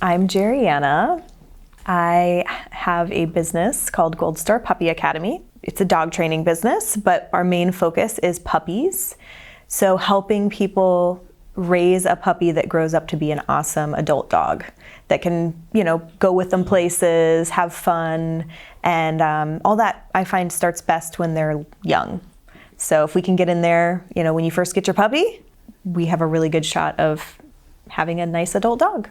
I'm Gerry-Anna. I have a business called Goldstar Puppy Academy. It's a dog training business, but our main focus is puppies. So helping people raise a puppy that grows up to be an awesome adult dog that can, go with them places, have fun, and all that I find starts best when they're young. So if we can get in there, when you first get your puppy, we have a really good shot of having a nice adult dog.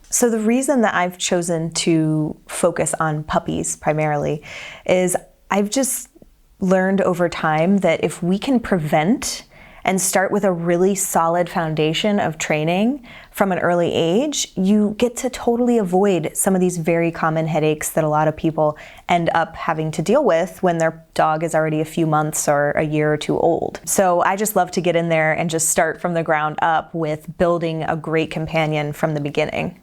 So the reason that I've chosen to focus on puppies primarily is I've just learned over time that if we can prevent and start with a really solid foundation of training from an early age, you get to totally avoid some of these very common headaches that a lot of people end up having to deal with when their dog is already a few months or a year or two old. So I just love to get in there and just start from the ground up with building a great companion from the beginning.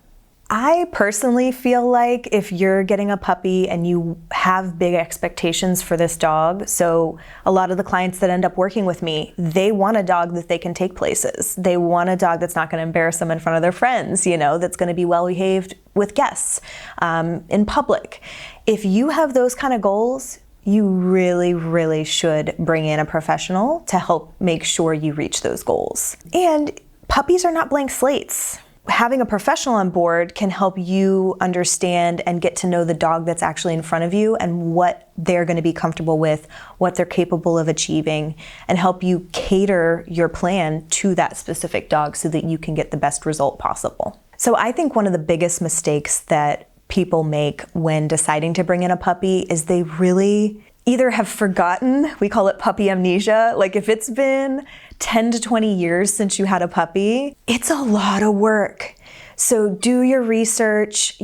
I personally feel like if you're getting a puppy and you have big expectations for this dog, so a lot of the clients that end up working with me, they want a dog that they can take places. They want a dog that's not going to embarrass them in front of their friends, that's going to be well behaved with guests in public. If you have those kind of goals, you really, really should bring in a professional to help make sure you reach those goals. And puppies are not blank slates. Having a professional on board can help you understand and get to know the dog that's actually in front of you and what they're going to be comfortable with, what they're capable of achieving, and help you cater your plan to that specific dog so that you can get the best result possible. So I think one of the biggest mistakes that people make when deciding to bring in a puppy is they really either have forgotten, we call it puppy amnesia, like if it's been 10 to 20 years since you had a puppy, it's a lot of work. So do your research,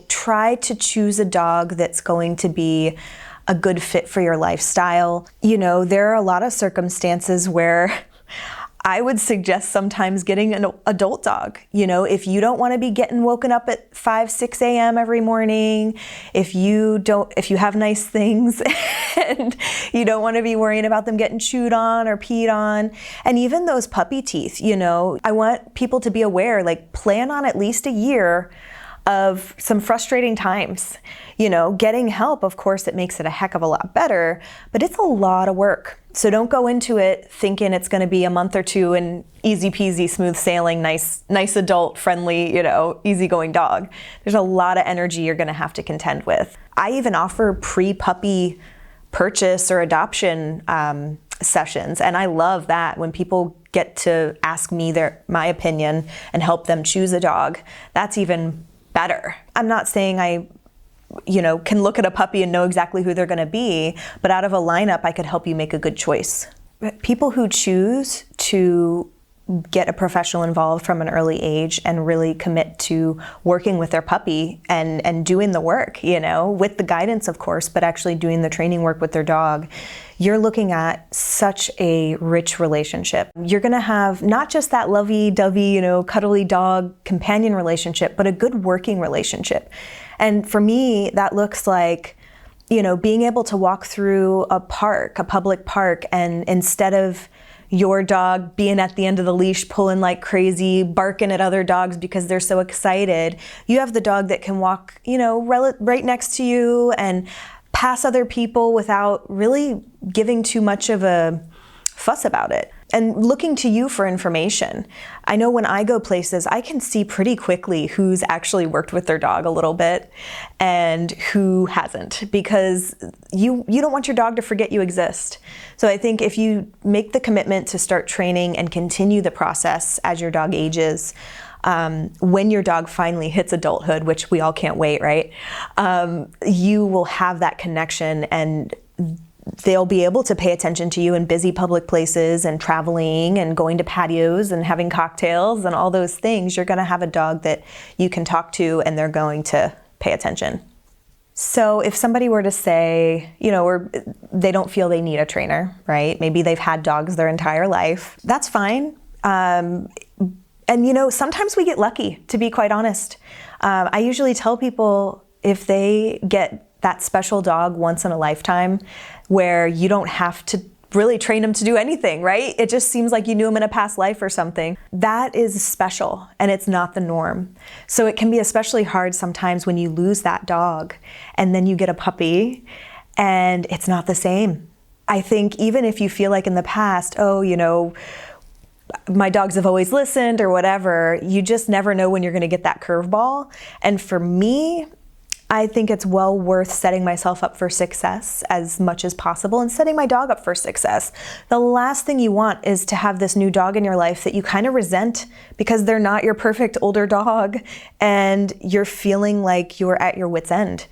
try to choose a dog that's going to be a good fit for your lifestyle. There are a lot of circumstances where I would suggest sometimes getting an adult dog. If you don't want to be getting woken up at 5, 6 a.m. every morning, if you have nice things and you don't want to be worrying about them getting chewed on or peed on, and even those puppy teeth, I want people to be aware, plan on at least a year of some frustrating times. Getting help, of course, it makes it a heck of a lot better, but it's a lot of work. So don't go into it thinking it's going to be a month or two and easy peasy, smooth sailing, nice adult, friendly, easygoing dog. There's a lot of energy you're going to have to contend with. I even offer pre-puppy purchase or adoption sessions, and I love that when people get to ask me my opinion and help them choose a dog. That's even better. I'm not saying I can look at a puppy and know exactly who they're going to be, but out of a lineup, I could help you make a good choice. People who choose to get a professional involved from an early age and really commit to working with their puppy and doing the work, with the guidance, of course, but actually doing the training work with their dog, you're looking at such a rich relationship. You're going to have not just that lovey-dovey, cuddly dog companion relationship, but a good working relationship. And for me, that looks like, being able to walk through a public park, and instead of your dog being at the end of the leash, pulling like crazy, barking at other dogs because they're so excited, you have the dog that can walk, right next to you and pass other people without really giving too much of a fuss about it. And looking to you for information. I know when I go places, I can see pretty quickly who's actually worked with their dog a little bit and who hasn't, because you don't want your dog to forget you exist. So I think if you make the commitment to start training and continue the process as your dog ages, when your dog finally hits adulthood, which we all can't wait, right? You will have that connection, and they'll be able to pay attention to you in busy public places and traveling and going to patios and having cocktails and all those things. You're going to have a dog that you can talk to, and they're going to pay attention. So if somebody were to say, or they don't feel they need a trainer, right? Maybe they've had dogs their entire life. That's fine. And sometimes we get lucky, to be quite honest. I usually tell people if they get that special dog once in a lifetime where you don't have to really train them to do anything, right? It just seems like you knew them in a past life or something. That is special, and it's not the norm. So it can be especially hard sometimes when you lose that dog and then you get a puppy and it's not the same. I think even if you feel like in the past, oh, you know, my dogs have always listened or whatever, you just never know when you're going to get that curveball. And for me, I think it's well worth setting myself up for success as much as possible and setting my dog up for success. The last thing you want is to have this new dog in your life that you kind of resent because they're not your perfect older dog and you're feeling like you're at your wit's end.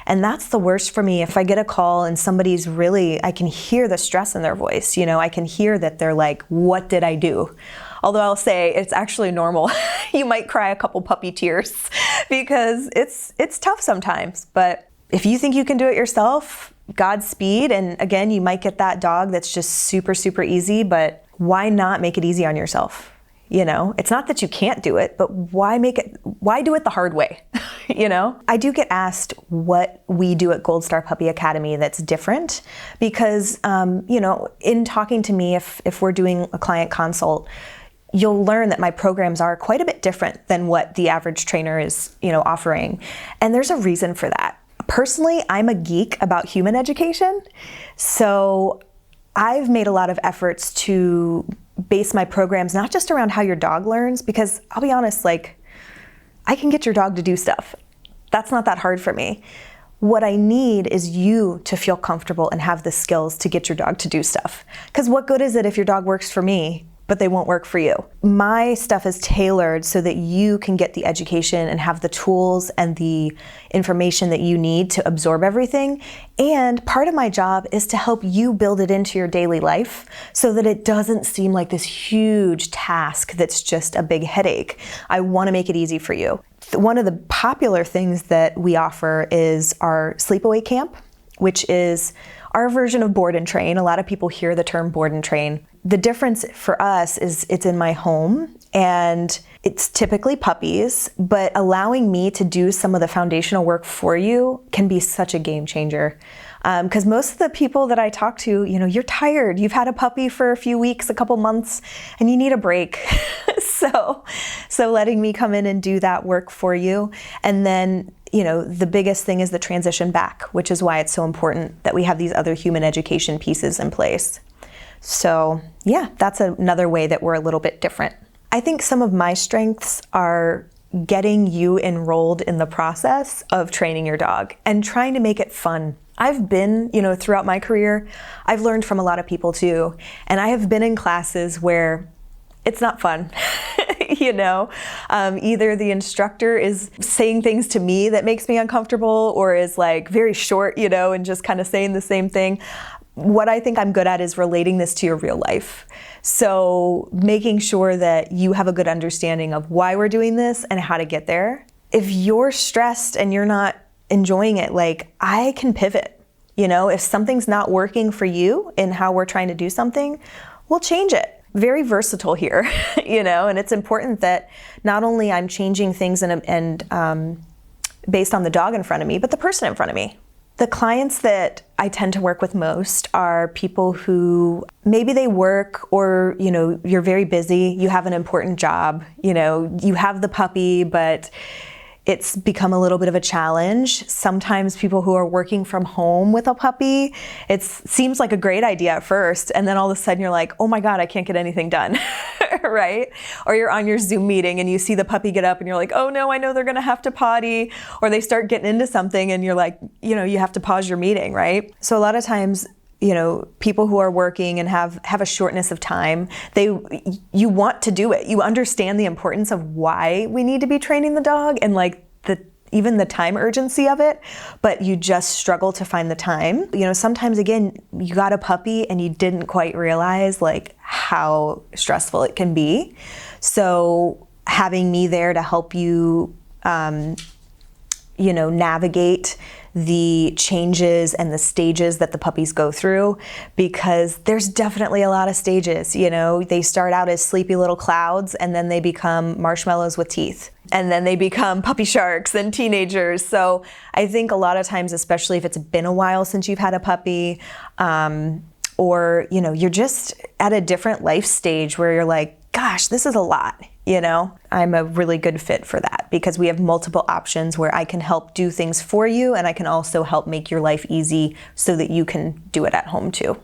And that's the worst for me. If I get a call and somebody's really, I can hear the stress in their voice. You know, I can hear that they're like, what did I do? Although I'll say it's actually normal. You might cry a couple puppy tears because it's tough sometimes. But if you think you can do it yourself, Godspeed. And again, you might get that dog that's just super, super easy, but why not make it easy on yourself? You know, it's not that you can't do it, but why do it the hard way? You know, I do get asked what we do at Goldstar Puppy Academy that's different because, you know, in talking to me, if we're doing a client consult, you'll learn that my programs are quite a bit different than what the average trainer is, you know, offering. And there's a reason for that. Personally, I'm a geek about human education. So I've made a lot of efforts to base my programs not just around how your dog learns, because I'll be honest, like, I can get your dog to do stuff. That's not that hard for me. What I need is you to feel comfortable and have the skills to get your dog to do stuff. Because what good is it if your dog works for me, but they won't work for you? My stuff is tailored so that you can get the education and have the tools and the information that you need to absorb everything. And part of my job is to help you build it into your daily life so that it doesn't seem like this huge task that's just a big headache. I want to make it easy for you. One of the popular things that we offer is our Sleepaway Camp, which is our version of board and train. A lot of people hear the term board and train. The difference for us is it's in my home and it's typically puppies, but allowing me to do some of the foundational work for you can be such a game changer. Because most of the people that I talk to, you know, you're tired. You've had a puppy for a few weeks, a couple months, and you need a break. So letting me come in and do that work for you. And then, you know, the biggest thing is the transition back, which is why it's so important that we have these other human education pieces in place. So yeah, that's another way that we're a little bit different. I think some of my strengths are getting you enrolled in the process of training your dog and trying to make it fun. I've been, you know, throughout my career, I've learned from a lot of people too. And I have been in classes where it's not fun. You know, either the instructor is saying things to me that makes me uncomfortable or is like very short, you know, and just kind of saying the same thing. What I think I'm good at is relating this to your real life. So making sure that you have a good understanding of why we're doing this and how to get there. If you're stressed and you're not enjoying it, like, I can pivot. You know, if something's not working for you in how we're trying to do something, we'll change it. Very versatile here, you know, and it's important that not only I'm changing things and based on the dog in front of me, but the person in front of me. The clients that I tend to work with most are people who maybe they work or, you know, you're very busy, you have an important job, you know, you have the puppy, but it's become a little bit of a challenge. Sometimes people who are working from home with a puppy, it seems like a great idea at first, and then all of a sudden you're like, oh my God, I can't get anything done, right? Or you're on your Zoom meeting and you see the puppy get up and you're like, oh no, I know they're gonna have to potty, or they start getting into something and you're like, you know, you have to pause your meeting, right? So a lot of times, you know, people who are working and have a shortness of time, you want to do it. You understand the importance of why we need to be training the dog and like even the time urgency of it, but you just struggle to find the time. You know, sometimes again, you got a puppy and you didn't quite realize like how stressful it can be. So having me there to help you, you know, navigate the changes and the stages that the puppies go through, because there's definitely a lot of stages. You know, they start out as sleepy little clouds and then they become marshmallows with teeth, and then they become puppy sharks and teenagers. So I think a lot of times, especially if it's been a while since you've had a puppy, or, you're just at a different life stage where you're like, gosh, this is a lot, I'm a really good fit for that because we have multiple options where I can help do things for you and I can also help make your life easy so that you can do it at home too.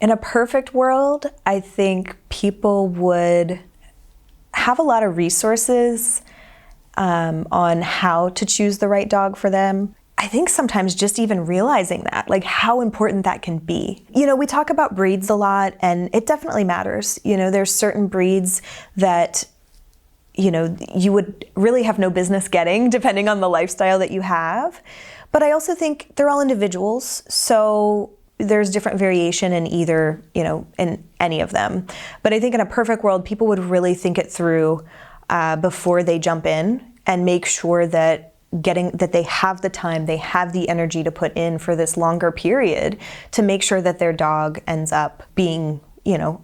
In a perfect world, I think people would have a lot of resources on how to choose the right dog for them. I think sometimes just even realizing that, like how important that can be. We talk about breeds a lot and it definitely matters. There's certain breeds that, you would really have no business getting depending on the lifestyle that you have. But I also think they're all individuals. So there's different variation in either, in any of them. But I think in a perfect world, people would really think it through before they jump in and make sure that they have the time, they have the energy to put in for this longer period to make sure that their dog ends up being,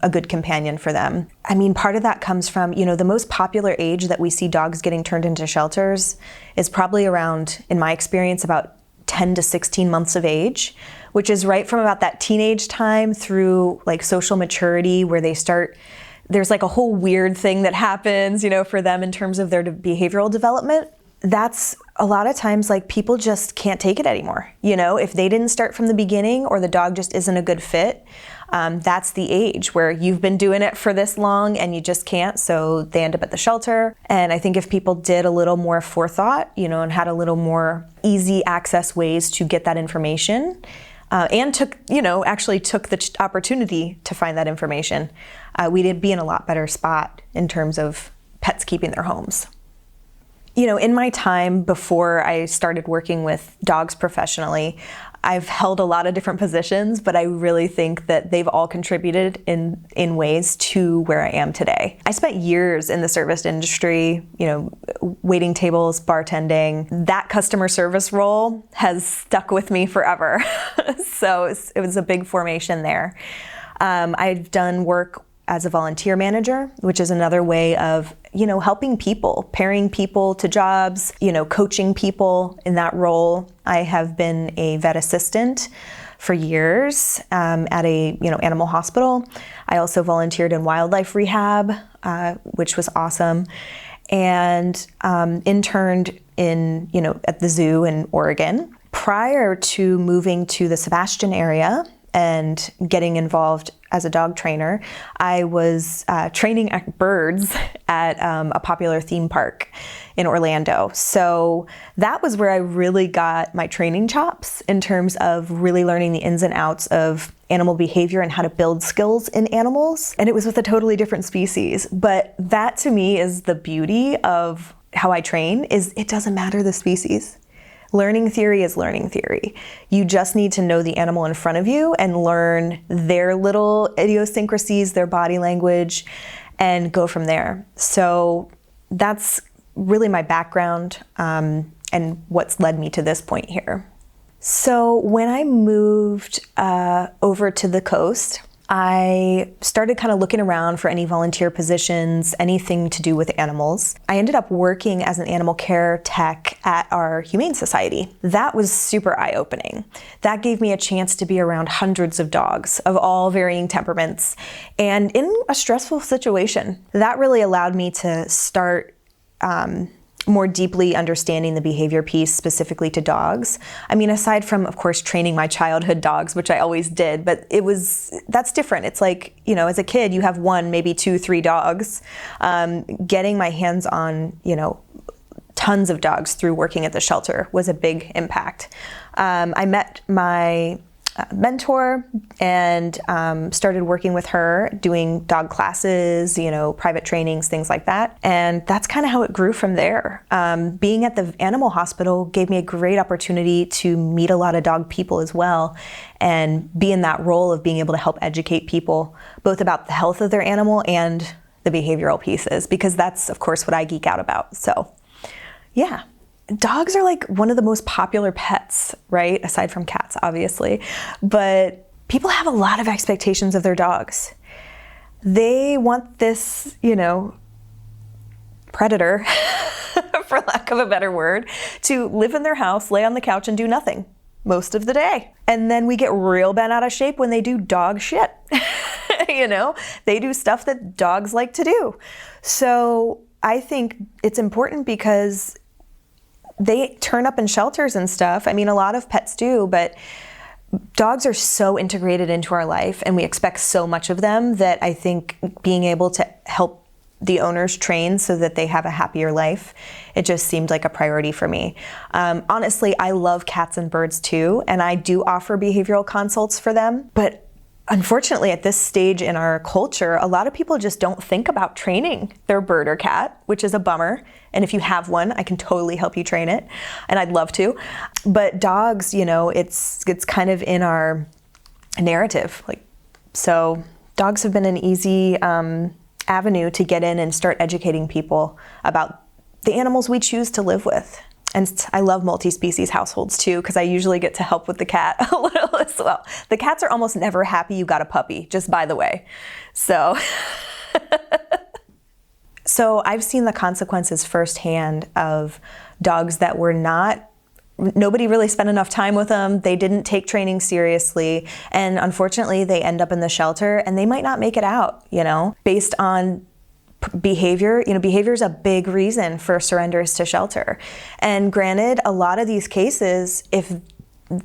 a good companion for them. I mean, part of that comes from, the most popular age that we see dogs getting turned into shelters is probably around, in my experience, about 10 to 16 months of age, which is right from about that teenage time through like social maturity where there's like a whole weird thing that happens, for them in terms of their behavioral development. That's a lot of times like people just can't take it anymore. If they didn't start from the beginning or the dog just isn't a good fit, that's the age where you've been doing it for this long and you just can't, so they end up at the shelter. And I think if people did a little more forethought, and had a little more easy access ways to get that information, and took the opportunity to find that information, we'd be in a lot better spot in terms of pets keeping their homes. In my time before I started working with dogs professionally, I've held a lot of different positions, but I really think that they've all contributed in ways to where I am today. I spent years in the service industry, waiting tables, bartending. That customer service role has stuck with me forever. So it was a big formation there. I've done work as a volunteer manager, which is another way of, helping people, pairing people to jobs, coaching people in that role. I have been a vet assistant for years at a, animal hospital. I also volunteered in wildlife rehab, which was awesome, and interned in, at the zoo in Oregon. Prior to moving to the Sebastian area and getting involved as a dog trainer, I was training birds at a popular theme park in Orlando. So that was where I really got my training chops in terms of really learning the ins and outs of animal behavior and how to build skills in animals. And it was with a totally different species. But that to me is the beauty of how I train, is it doesn't matter the species. Learning theory is learning theory. You just need to know the animal in front of you and learn their little idiosyncrasies, their body language, and go from there. So that's really my background and what's led me to this point here. So when I moved over to the coast, I started kind of looking around for any volunteer positions, anything to do with animals. I ended up working as an animal care tech at our Humane Society. That was super eye-opening. That gave me a chance to be around hundreds of dogs of all varying temperaments and in a stressful situation. That really allowed me to start more deeply understanding the behavior piece specifically to dogs. I mean, aside from, of course, training my childhood dogs, which I always did, but that's different. It's like, as a kid, you have one, maybe 2, 3 dogs. Getting my hands on, tons of dogs through working at the shelter was a big impact. I met my mentor and started working with her, doing dog classes, private trainings, things like that. And that's kind of how it grew from there. Being at the animal hospital gave me a great opportunity to meet a lot of dog people as well and be in that role of being able to help educate people both about the health of their animal and the behavioral pieces, because that's, of course, what I geek out about. So, yeah. Dogs are like one of the most popular pets, right? Aside from cats, obviously. But people have a lot of expectations of their dogs. They want this, predator, for lack of a better word, to live in their house, lay on the couch and do nothing. most of the day. And then we get real bent out of shape when they do dog shit. You know, they do stuff that dogs like to do. So I think it's important because they turn up in shelters and stuff. I mean, a lot of pets do, but dogs are so integrated into our life and we expect so much of them that I think being able to help the owners train so that they have a happier life, it just seemed like a priority for me. Honestly, I love cats and birds too, and I do offer behavioral consults for them, but unfortunately, at this stage in our culture, a lot of people just don't think about training their bird or cat, which is a bummer. And if you have one, I can totally help you train it, and I'd love to. But dogs, you know, it's kind of in our narrative. So dogs have been an easy avenue to get in and start educating people about the animals we choose to live with. And I love multi-species households too, because I usually get to help with the cat a little as well. The cats are almost never happy you got a puppy, just by the way. So, so I've seen the consequences firsthand of dogs that were nobody really spent enough time with them. They didn't take training seriously. And unfortunately, they end up in the shelter and they might not make it out, you know, based on behavior. You know, behavior is a big reason for surrenders to shelter. And granted, a lot of these cases, if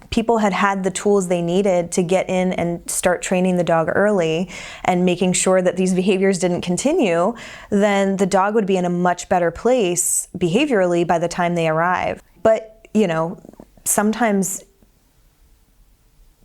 people had had the tools they needed to get in and start training the dog early and making sure that these behaviors didn't continue, then the dog would be in a much better place behaviorally by the time they arrive. But you know, sometimes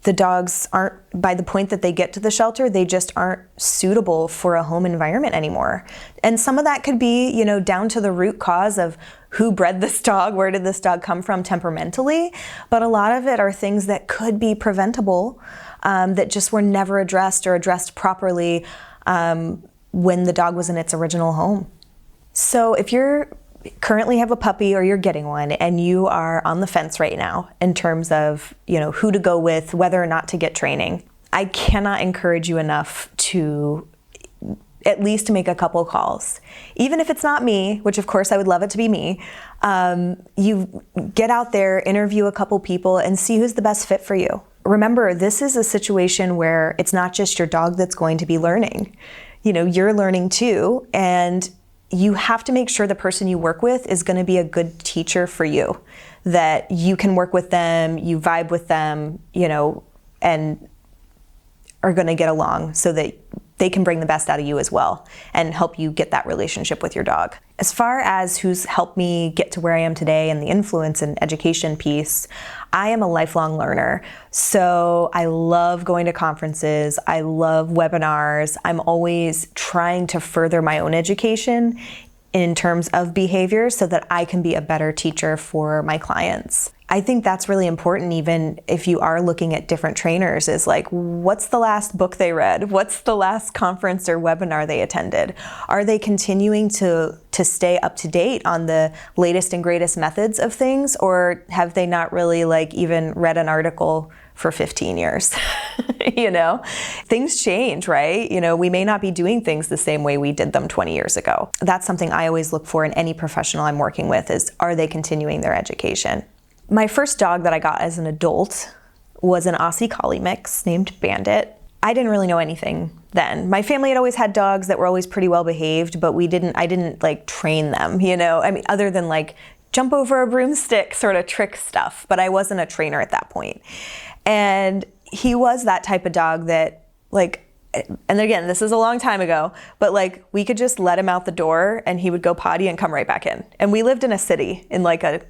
the dogs aren't, by the point that they get to the shelter, they just aren't suitable for a home environment anymore. And some of that could be, you know, down to the root cause of who bred this dog, where did this dog come from temperamentally. But a lot of it are things that could be preventable, that just were never addressed or addressed properly when the dog was in its original home. So if you're currently have a puppy or you're getting one and you are on the fence right now in terms of, you know, who to go with, whether or not to get training, I cannot encourage you enough to at least make a couple calls. Even if it's not me, which of course I would love it to be me, you get out there, interview a couple people and see who's the best fit for you. Remember, this is a situation where it's not just your dog that's going to be learning. You know, you're learning too, and you have to make sure the person you work with is going to be a good teacher for you, that you can work with them, you vibe with them, you know, and are going to get along so that they can bring the best out of you as well and help you get that relationship with your dog. As far as who's helped me get to where I am today and the influence and education piece, I am a lifelong learner. So I love going to conferences. I love webinars. I'm always trying to further my own education in terms of behavior so that I can be a better teacher for my clients. I think that's really important, even if you are looking at different trainers, is like, what's the last book they read? What's the last conference or webinar they attended? Are they continuing to stay up to date on the latest and greatest methods of things? Or have they not really even read an article for 15 years? You know, things change, right? You know, we may not be doing things the same way we did them 20 years ago. That's something I always look for in any professional I'm working with, is, are they continuing their education? My first dog that I got as an adult was an Aussie Collie mix named Bandit. I didn't really know anything then. My family had always had dogs that were always pretty well behaved, but I didn't train them, you know? I mean, other than jump over a broomstick sort of trick stuff, but I wasn't a trainer at that point. And he was that type of dog that and again, this is a long time ago, but we could just let him out the door and he would go potty and come right back in. And we lived in a city in a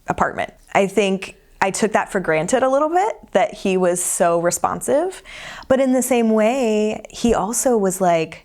apartment. I think I took that for granted a little bit, that he was so responsive. But in the same way, he also was like,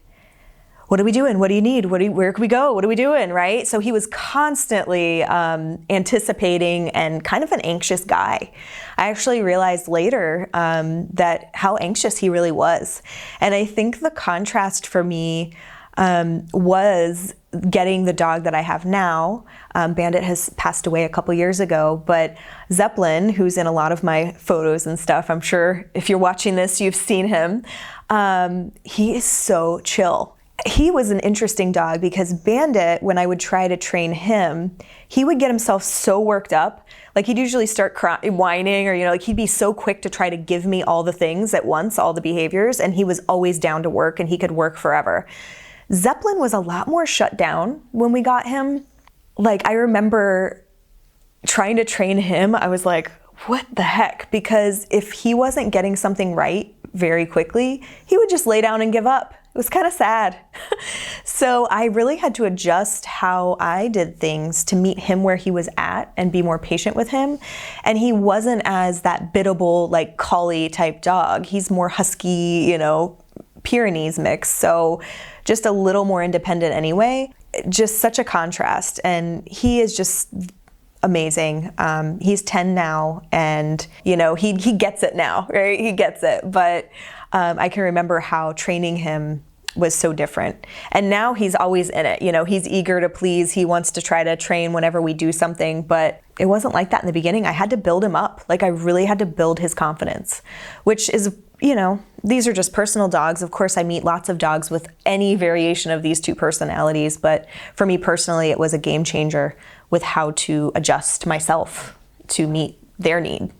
what are we doing? What do you need? Where can we go? What are we doing? Right? So he was constantly anticipating and kind of an anxious guy. I actually realized later that how anxious he really was. And I think the contrast for me was getting the dog that I have now. Bandit has passed away a couple years ago, but Zeppelin, who's in a lot of my photos and stuff, I'm sure if you're watching this, you've seen him. He is so chill. he was an interesting dog because Bandit, when I would try to train him, he would get himself so worked up. Like he'd usually start whining, or, like he'd be so quick to try to give me all the things at once, all the behaviors, and he was always down to work and he could work forever. Zeppelin was a lot more shut down when we got him. Like I remember trying to train him, I was like, what the heck? Because if he wasn't getting something right very quickly, he would just lay down and give up. It was kind of sad. So I really had to adjust how I did things to meet him where he was at and be more patient with him. And he wasn't as that biddable, like collie type dog. He's more husky, Pyrenees mix. So just a little more independent anyway. Just such a contrast. And he is just amazing. He's 10 now, and he gets it now, right? He gets it. But I can remember how training him was so different. And now he's always in it. He's eager to please. He wants to try to train whenever we do something, but it wasn't like that in the beginning. I had to build him up. Like I really had to build his confidence, which is, these are just personal dogs. Of course, I meet lots of dogs with any variation of these two personalities, but for me personally, it was a game changer with how to adjust myself to meet their need.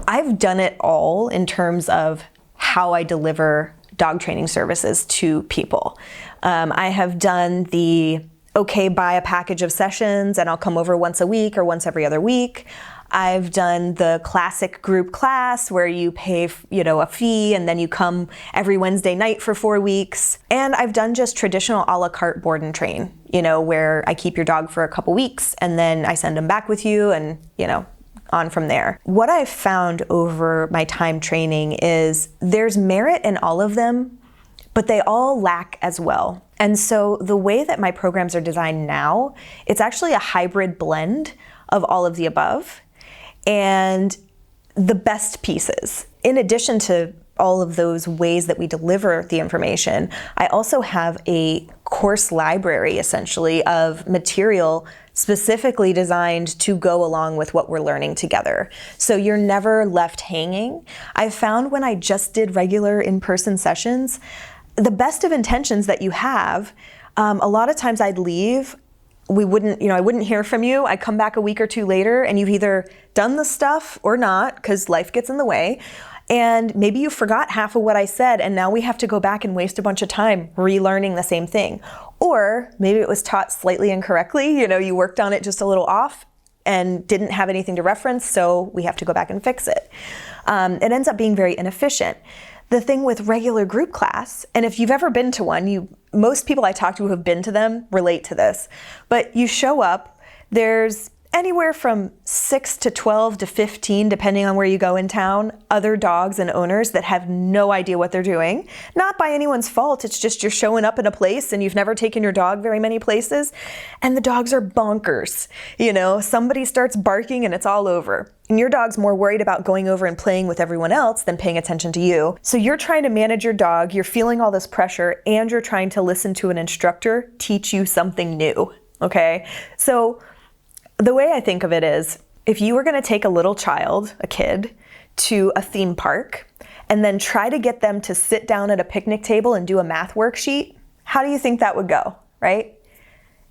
I've done it all in terms of how I deliver dog training services to people. I have done the, buy a package of sessions and I'll come over once a week or once every other week. I've done the classic group class where you pay, a fee and then you come every Wednesday night for 4 weeks. And I've done just traditional a la carte board and train, where I keep your dog for a couple weeks and then I send them back with you and, on from there. What I've found over my time training is there's merit in all of them, but they all lack as well. And so the way that my programs are designed now, it's actually a hybrid blend of all of the above and the best pieces. In addition to all of those ways that we deliver the information, I also have a course library essentially of material specifically designed to go along with what we're learning together. So you're never left hanging. I've found when I just did regular in-person sessions, the best of intentions that you have, a lot of times I'd leave, I wouldn't hear from you. I come back a week or two later and you've either done the stuff or not, because life gets in the way. And maybe you forgot half of what I said and now we have to go back and waste a bunch of time relearning the same thing. Or maybe it was taught slightly incorrectly, you worked on it just a little off and didn't have anything to reference, so we have to go back and fix it. It ends up being very inefficient. The thing with regular group class, and if you've ever been to one, most people I talk to who have been to them relate to this, but you show up, there's anywhere from 6 to 12 to 15, depending on where you go in town, other dogs and owners that have no idea what they're doing. Not by anyone's fault, it's just you're showing up in a place and you've never taken your dog very many places, and the dogs are bonkers. Somebody starts barking and it's all over. And your dog's more worried about going over and playing with everyone else than paying attention to you. So you're trying to manage your dog, you're feeling all this pressure, and you're trying to listen to an instructor teach you something new, okay? So the way I think of it is, if you were gonna take a little child, a kid, to a theme park, and then try to get them to sit down at a picnic table and do a math worksheet, how do you think that would go, right?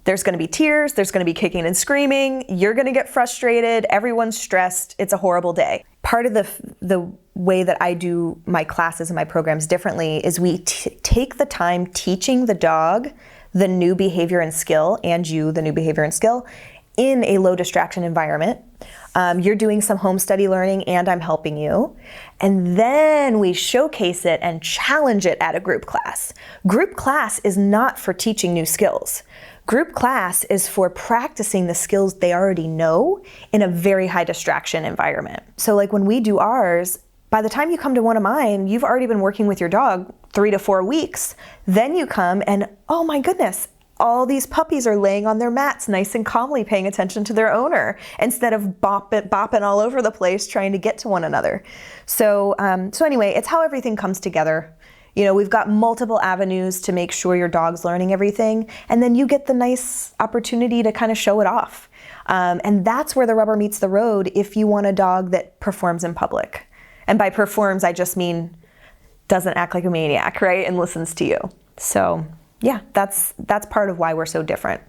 There's gonna be tears, there's gonna be kicking and screaming, you're gonna get frustrated, everyone's stressed, it's a horrible day. Part of the way that I do my classes and my programs differently is we take the time teaching the dog the new behavior and skill, and you the new behavior and skill, in a low distraction environment. You're doing some home study learning and I'm helping you. And then we showcase it and challenge it at a group class. Group class is not for teaching new skills. Group class is for practicing the skills they already know in a very high distraction environment. So like when we do ours, by the time you come to one of mine, you've already been working with your dog 3 to 4 weeks. Then you come and, oh my goodness, all these puppies are laying on their mats nice and calmly paying attention to their owner instead of bopping all over the place trying to get to one another. So anyway, it's how everything comes together. We've got multiple avenues to make sure your dog's learning everything, and then you get the nice opportunity to kind of show it off. And that's where the rubber meets the road if you want a dog that performs in public. And by performs, I just mean doesn't act like a maniac, right? And listens to you. So yeah, that's part of why we're so different.